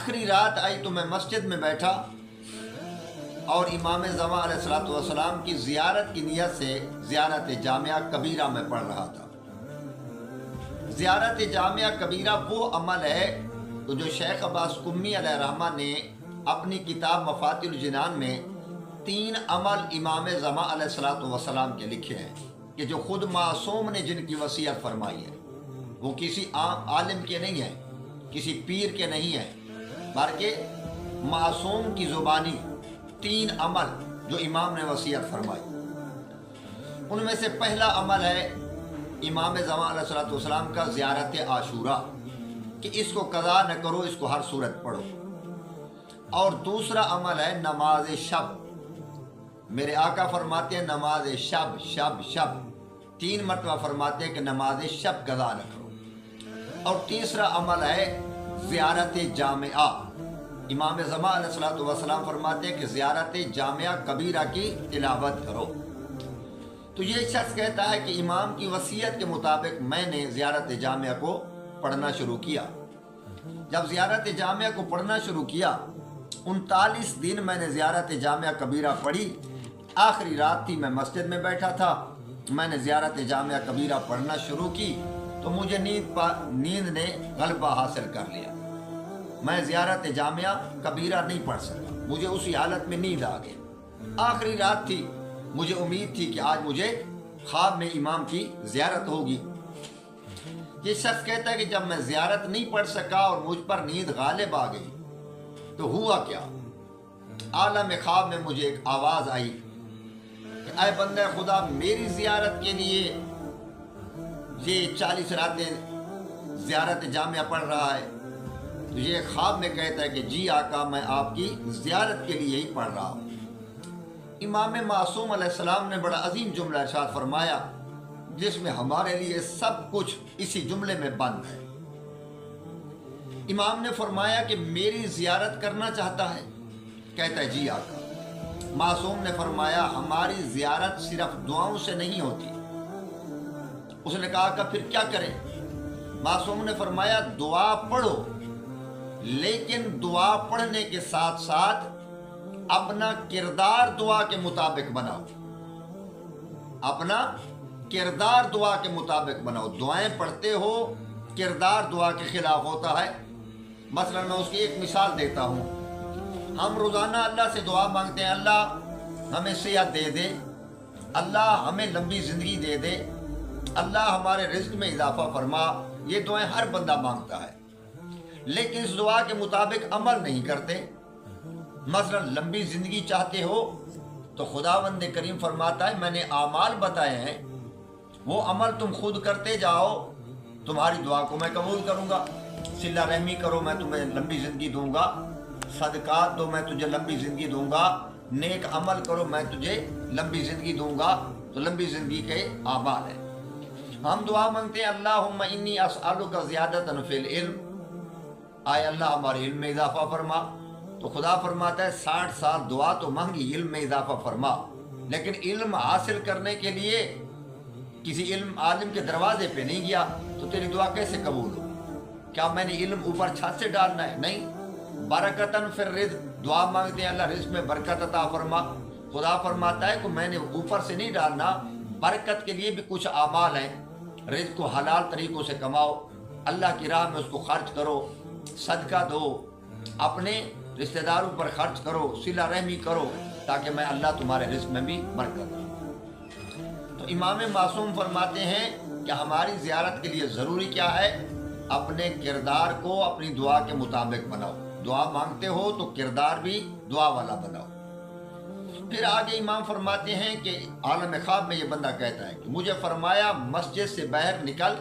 آخری رات آئی تو میں مسجد میں بیٹھا اور امام زمان علیہ الصلوۃ والسلام کی زیارت کی نیت سے زیارت جامعہ کبیرہ میں پڑھ رہا تھا۔ زیارت جامعہ کبیرہ وہ عمل ہے جو شیخ عباس قمی علیہ رحمہ نے اپنی کتاب مفاتیح الجنان میں 3 عمل امام زمان علیہ الصلوۃ والسلام کے لکھے ہیں کہ جو خود معصوم نے جن کی وصیت فرمائی ہے، وہ کسی عام عالم کے نہیں ہیں، کسی پیر کے نہیں ہیں، بلکہ معصوم کی زبانی 3 عمل جو امام نے وصیت فرمائی۔ ان میں سے پہلا عمل ہے امام زمان علیہ الصلوۃ والسلام کا زیارت عاشورہ، کہ اس کو قضا نہ کرو، اس کو ہر صورت پڑھو۔ اور دوسرا عمل ہے نماز شب۔ میرے آقا فرماتے ہیں نماز شب شب شب 3 مرتبہ فرماتے ہیں کہ نماز شب قضا نہ کرو۔ اور تیسرا عمل ہے زیارت جامعہ۔ امام زمان علیہ الصلوۃ والسلام فرماتے ہیں کہ زیارت جامعہ کبیرہ کی تلاوت کرو۔ تو یہ شخص کہتا ہے کہ امام کی وصیت کے مطابق میں نے زیارت جامعہ کو پڑھنا شروع کیا۔ جب زیارت جامعہ کو پڑھنا شروع کیا 39 دن میں نے زیارت جامعہ کبیرہ پڑھی۔ آخری رات تھی، میں مسجد میں بیٹھا تھا، میں نے زیارت جامعہ کبیرہ پڑھنا شروع کی تو مجھے نیند نے غلبہ حاصل کر لیا۔ میں زیارت جامعہ کبیرہ نہیں پڑھ سکا، مجھے اسی حالت میں نیند آ گئی۔ آخری رات تھی، مجھے امید تھی کہ آج مجھے خواب میں امام کی زیارت ہوگی۔ یہ شخص کہتا ہے کہ جب میں زیارت نہیں پڑھ سکا اور مجھ پر نیند غالب آ گئی تو ہوا کیا؟ عالم خواب میں مجھے ایک آواز آئی کہ اے بندہ خدا، میری زیارت کے لیے یہ 40 راتیں زیارت جامعہ پڑھ رہا ہے؟ تو یہ خواب میں کہتا ہے کہ جی آقا، میں آپ کی زیارت کے لیے ہی پڑھ رہا ہوں۔ امام معصوم علیہ السلام نے بڑا عظیم جملہ ارشاد فرمایا جس میں ہمارے لیے سب کچھ اسی جملے میں بند ہے۔ امام نے فرمایا کہ میری زیارت کرنا چاہتا ہے؟ کہتا ہے جی آقا۔ معصوم نے فرمایا ہماری زیارت صرف دعاؤں سے نہیں ہوتی۔ اس نے کہا کہ پھر کیا کریں؟ معصوم نے فرمایا دعا پڑھو، لیکن دعا پڑھنے کے ساتھ ساتھ اپنا کردار دعا کے مطابق بناؤ۔ اپنا کردار دعا کے مطابق بناؤ۔ دعائیں پڑھتے ہو، کردار دعا کے خلاف ہوتا ہے۔ مثلا میں اس کی ایک مثال دیتا ہوں۔ ہم روزانہ اللہ سے دعا مانگتے ہیں، اللہ ہمیں صحت دے دے، اللہ ہمیں لمبی زندگی دے دے، اللہ ہمارے رزق میں اضافہ فرما۔ یہ دعائیں ہر بندہ مانگتا ہے، لیکن اس دعا کے مطابق عمل نہیں کرتے۔ مثلا لمبی زندگی چاہتے ہو تو خداوند کریم فرماتا ہے میں نے اعمال بتائے ہیں، وہ عمل تم خود کرتے جاؤ، تمہاری دعا کو میں قبول کروں گا۔ صلہ رحمی کرو، میں تمہیں لمبی زندگی دوں گا۔ صدقات دو، میں تجھے لمبی زندگی دوں گا۔ نیک عمل کرو، میں تجھے لمبی زندگی دوں گا۔ تو لمبی زندگی کے اعمال ہیں۔ ہم دعا مانگتے ہیں اللہم انی اسألک زیادۃ فی العلم، آئے اللہ ہمارے علم میں اضافہ فرما۔ تو خدا فرماتا ہے 60 سال دعا تو مانگی، علم میں اضافہ فرما، لیکن علم حاصل کرنے کے لیے کسی علم عالم کے دروازے پہ نہیں گیا تو تیری دعا کیسے قبول ہو؟ کیا میں نے علم اوپر چھت سے ڈالنا ہے؟ نہیں۔ برکتن فی الرزق، دعا مانگتے ہیں اللہ رزق میں برکت عطا فرما۔ خدا فرماتا ہے کہ میں نے اوپر سے نہیں ڈالنا، برکت کے لیے بھی کچھ اعمال ہیں۔ رزق کو حلال طریقوں سے کماؤ، اللہ کی راہ میں اس کو خرچ کرو، صدقہ دو، اپنے رشتہ داروں پر خرچ کرو، صلہ رحمی کرو، تاکہ میں اللہ تمہارے رزق میں بھی برکت دوں۔ تو امام معصوم فرماتے ہیں کہ ہماری زیارت کے لیے ضروری کیا ہے؟ اپنے کردار کو اپنی دعا کے مطابق بناؤ۔ دعا مانگتے ہو تو کردار بھی دعا والا بناؤ۔ پھر آگے امام فرماتے ہیں کہ عالم خواب میں یہ بندہ کہتا ہے کہ مجھے فرمایا مسجد سے باہر نکل،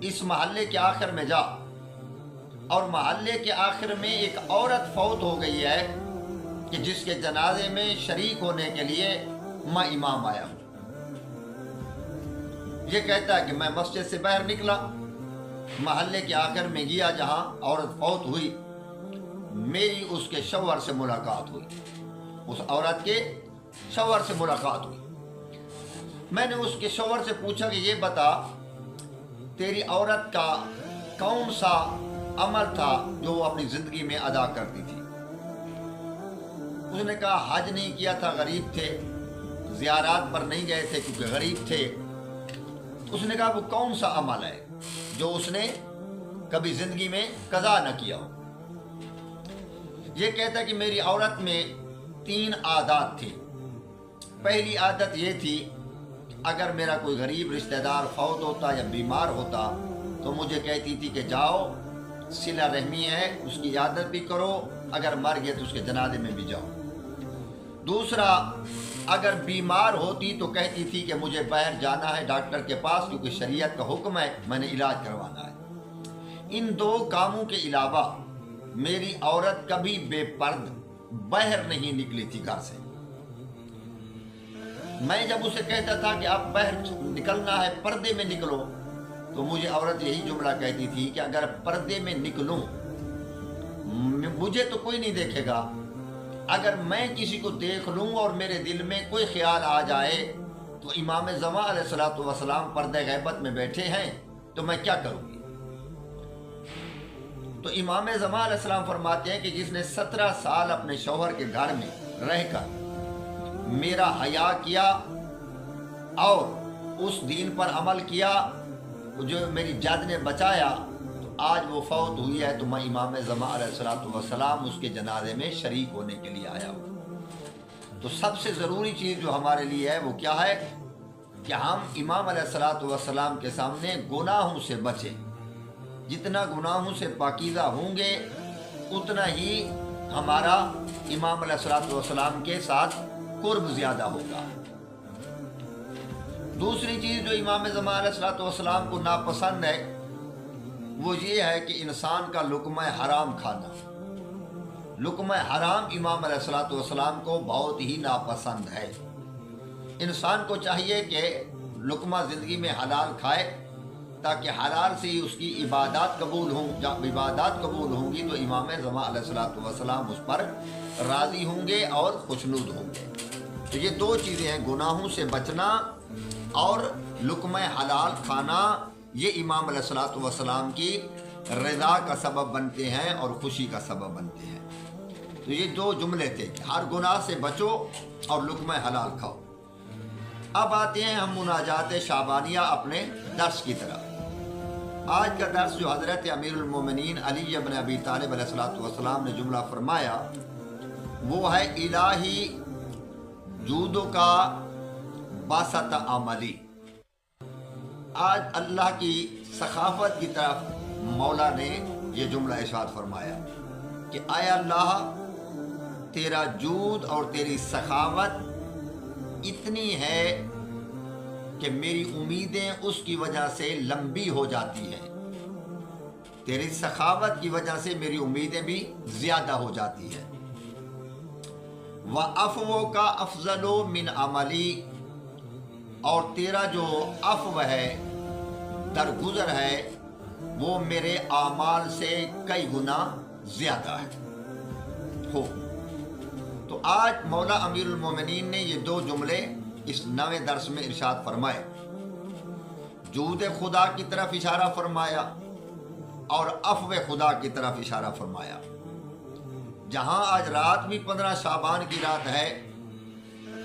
اس محلے کے آخر میں جا، اور محلے کے آخر میں ایک عورت فوت ہو گئی ہے کہ جس کے جنازے میں شریک ہونے کے لیے میں امام آیا ہوں۔ یہ کہتا ہے کہ میں مسجد سے باہر نکلا، محلے کے آخر میں گیا جہاں عورت فوت ہوئی، میری اس کے شوہر سے ملاقات ہوئی، اس عورت کے شوہر سے ملاقات ہوئی۔ میں نے اس کے شوہر سے پوچھا کہ یہ بتا تیری عورت کا کون سا عمل تھا جو وہ اپنی زندگی میں ادا کرتی تھی۔ اس نے کہا حج نہیں کیا تھا، غریب تھے، زیارات پر نہیں گئے تھے کیونکہ غریب تھے۔ اس نے کہا وہ کون سا عمل ہے جو اس نے کبھی زندگی میں قضا نہ کیا ہو؟ یہ کہتا ہے کہ میری عورت میں 3 عادات تھی۔ پہلی عادت یہ تھی اگر میرا کوئی غریب رشتہ دار فوت ہوتا یا بیمار ہوتا تو مجھے کہتی تھی کہ جاؤ صلہ رحمی ہے، اس کی عادت بھی کرو، اگر مر گئے تو اس کے جنازے میں بھی جاؤ۔ دوسرا، اگر بیمار ہوتی تو کہتی تھی کہ مجھے باہر جانا ہے ڈاکٹر کے پاس کیونکہ شریعت کا حکم ہے، میں نے علاج کروانا ہے۔ ان 2 کاموں کے علاوہ میری عورت کبھی بے پرد باہر نہیں نکلی تھی گھر سے۔ میں جب اسے کہتا تھا کہ آپ باہر نکلنا ہے پردے میں نکلو تو مجھے عورت یہی جملہ کہتی تھی کہ اگر پردے میں نکلوں مجھے تو کوئی نہیں دیکھے گا، اگر میں کسی کو دیکھ لوں اور میرے دل میں کوئی خیال آ جائے تو امام زمان علیہ الصلوۃ والسلام پردہ غیبت میں بیٹھے ہیں تو میں کیا کروں گی؟ تو امام زمان علیہ السلام فرماتے ہیں کہ جس نے 17 سال اپنے شوہر کے گھر میں رہ کر میرا حیا کیا اور اس دین پر عمل کیا جو میری جد نے بچایا، تو آج وہ فوت ہوئی ہے تو میں امام زمان علیہ الصلوۃ والسلام اس کے جنازے میں شریک ہونے کے لیے آیا ہوں۔ تو سب سے ضروری چیز جو ہمارے لیے ہے وہ کیا ہے کہ ہم امام علیہ الصلوۃ والسلام کے سامنے گناہوں سے بچیں۔ جتنا گناہوں سے پاکیزہ ہوں گے اتنا ہی ہمارا امام علیہ الصلوۃ والسلام کے ساتھ قرب زیادہ ہوگا۔ دوسری چیز جو امام زمان علیہ الصلوۃ والسلام کو ناپسند ہے وہ یہ ہے کہ انسان کا لقمہ حرام کھانا۔ لقمہ حرام امام علیہ الصلوۃ والسلام کو بہت ہی ناپسند ہے۔ انسان کو چاہیے کہ لقمہ زندگی میں حلال کھائے تاکہ حلال سے ہی اس کی عبادات قبول ہوں۔ جب عبادات قبول ہوں گی تو امام زمان علیہ الصلوۃ والسلام اس پر راضی ہوں گے اور خوشنود ہوں گے۔ تو یہ 2 چیزیں ہیں، گناہوں سے بچنا اور لقمہ حلال کھانا، یہ امام علیہ الصلوۃ والسلام کی رضا کا سبب بنتے ہیں اور خوشی کا سبب بنتے ہیں۔ تو یہ 2 جملے تھے کہ ہر گناہ سے بچو اور لقمہ حلال کھاؤ۔ اب آتے ہیں ہم مناجات شعبانیہ اپنے درس کی طرف۔ آج کا درس جو حضرت امیر المومنین علی بن ابی طالب علیہ الصلوۃ والسلام نے جملہ فرمایا وہ ہے الہی جودو کا باسط عملی۔ آج اللہ کی سخاوت کی طرف مولا نے یہ جملہ ارشاد فرمایا کہ اے اللہ تیرا جود اور تیری سخاوت اتنی ہے کہ میری امیدیں اس کی وجہ سے لمبی ہو جاتی ہیں، تیری سخاوت کی وجہ سے میری امیدیں بھی زیادہ ہو جاتی ہیں۔ وَعَفْوُ کا افضل من عملی، اور تیرا جو عفو ہے، درگزر ہے، وہ میرے اعمال سے کئی گنا زیادہ ہے۔ تو آج مولا امیر المومنین نے یہ 2 جملے اس نویں درس میں ارشاد فرمائے۔ جود خدا کی طرف اشارہ فرمایا اور عفو خدا کی طرف اشارہ فرمایا۔ جہاں آج رات بھی 15 شعبان کی رات ہے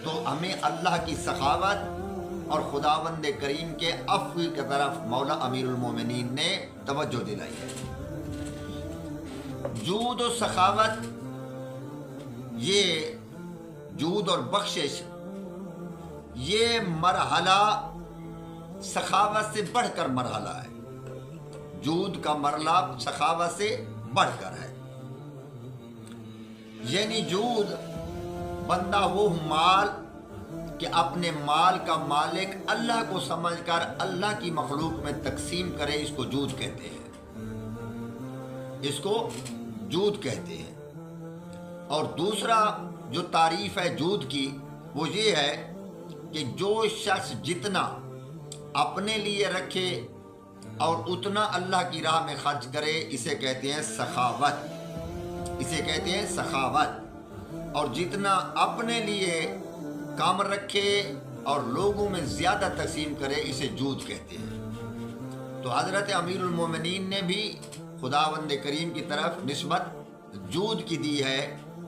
تو ہمیں اللہ کی سخاوت اور خداوند کریم کے عفو کی طرف مولا امیر المومنین نے توجہ دلائی ہے۔ جود و سخاوت، یہ جود اور بخشش، یہ مرحلہ سخاوت سے بڑھ کر مرحلہ ہے۔ جود کا مرحلہ سخاوت سے بڑھ کر ہے۔ یعنی جود بندہ وہ مال کہ اپنے مال کا مالک اللہ کو سمجھ کر اللہ کی مخلوق میں تقسیم کرے، اس کو جود کہتے ہیں، اس کو جود کہتے ہیں۔ اور دوسرا جو تعریف ہے جود کی وہ یہ ہے کہ جو شخص جتنا اپنے لیے رکھے اور اتنا اللہ کی راہ میں خرچ کرے، اسے کہتے ہیں سخاوت، اسے کہتے ہیں سخاوت۔ اور جتنا اپنے لیے کام رکھے اور لوگوں میں زیادہ تقسیم کرے، اسے جود کہتے ہیں۔ تو حضرت امیر المومنین نے بھی خداوند کریم کی طرف نسبت جود کی دی ہے۔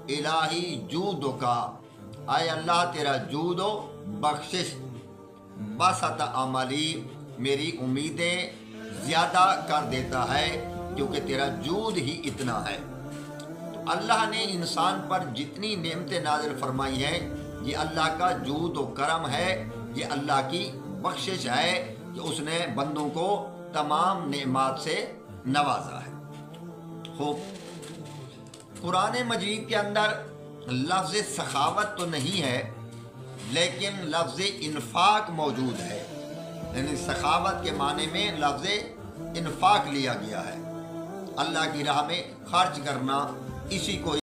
الہی جودو کا، آئے اللہ تیرا جود و بخشش، بسط عملی میری امیدیں زیادہ کر دیتا ہے کیونکہ تیرا جود ہی اتنا ہے۔ تو اللہ نے انسان پر جتنی نعمتیں نازل فرمائی ہیں یہ اللہ کا جود و کرم ہے، یہ اللہ کی بخشش ہے کہ اس نے بندوں کو تمام نعمات سے نوازا ہے۔ خوب، قرآن مجید کے اندر لفظ سخاوت تو نہیں ہے لیکن لفظ انفاق موجود ہے، یعنی سخاوت کے معنی میں لفظ انفاق لیا گیا ہے، اللہ کی راہ میں خرچ کرنا، اسی کو